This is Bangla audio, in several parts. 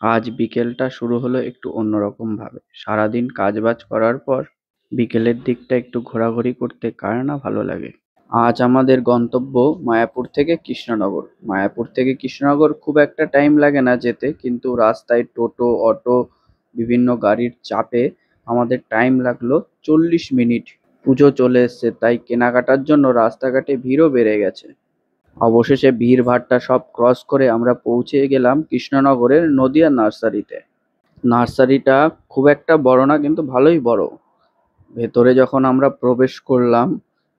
আজ বিকেলটা শুরু হলো একটু অন্যরকম ভাবে। সারাদিন কাজবাজ করার পর বিকেলের দিকটা একটু ঘোরাঘুরি করতে কার না ভালো লাগে। আজ আমাদের গন্তব্য মায়াপুর থেকে কৃষ্ণনগর। মায়াপুর থেকে কৃষ্ণনগর খুব একটা টাইম লাগে না যেতে, কিন্তু রাস্তায় টোটো, অটো, বিভিন্ন গাড়ির চাপে আমাদের টাইম লাগলো 40 মিনিট। পুজো চলে এসছে, তাই কেনাকাটার জন্য রাস্তাঘাটে ভিড়ও বেড়ে গেছে। অবশেষে ভিড়ভাট্টা সব ক্রস করে আমরা পৌঁছে গেলাম কৃষ্ণনগরের নদিয়া নার্সারিতে। নার্সারিটা খুব একটা বড় না, কিন্তু ভালোই বড়। ভেতরে যখন আমরা প্রবেশ করলাম,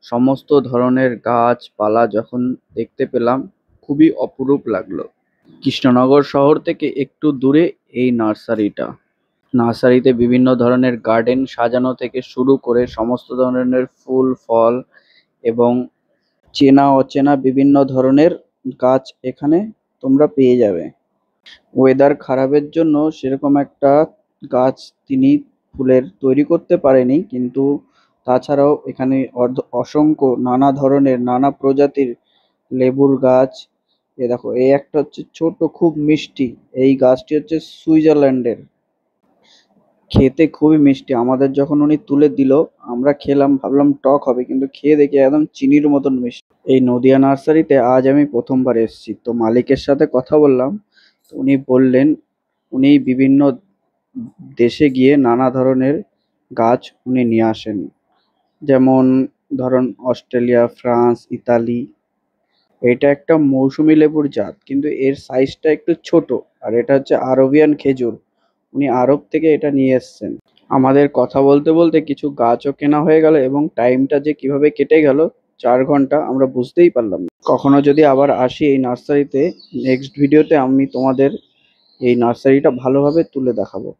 সমস্ত ধরনের গাছপালা যখন দেখতে পেলাম, খুবই অপরূপ লাগলো। কৃষ্ণনগর শহর থেকে একটু দূরে এই নার্সারিটা। নার্সারিতে বিভিন্ন ধরনের গার্ডেন সাজানো থেকে শুরু করে সমস্ত ধরনের ফুল, ফল এবং চেনা অচেনা বিভিন্ন ধরনের গাছ এখানে তোমরা পেয়ে যাবে। ওয়েদার খারাপের জন্য সেরকম একটা গাছ তিনি ফুলের তৈরি করতে পারেনি, কিন্তু তাছাড়াও এখানে অসংখ্য নানা ধরনের নানা প্রজাতির লেবুর গাছ। এ দেখো, এই একটা হচ্ছে ছোট, খুব মিষ্টি। এই গাছটি হচ্ছে সুইজারল্যান্ডের। খেতে খুবই মিষ্টি। আমাদের যখন উনি তুলে দিল, আমরা খেলাম, ভাবলাম টক হবে, কিন্তু খেয়ে দেখি একদম চিনির মতন মিষ্টি। এই নদিয়া নার্সারিতে আজ আমি প্রথমবার এসেছি, তো মালিকের সাথে কথা বললাম। তো উনি বললেন উনি বিভিন্ন দেশে গিয়ে নানা ধরনের গাছ উনি নিয়ে আসেন। যেমন ধরুন অস্ট্রেলিয়া, ফ্রান্স, ইতালি। এটা একটা মৌসুমী লেবুর জাত, কিন্তু এর সাইজটা একটু ছোট। আর এটা হচ্ছে আরবিয়ান খেজুর। উনি আরব থেকে এটা নিয়ে এসেছেন। আমাদের কথা বলতে বলতে কিছু গাছও কেনা হয়ে গেল, এবং টাইমটা যে কিভাবে কেটে গেল 4 ঘন্টা আমরা বুঝতেই পারলাম না। কখনো যদি আবার আসি এই নার্সারিতে, নেক্সট ভিডিওতে আমি তোমাদের এই নার্সারিটা ভালোভাবে তুলে দেখাবো।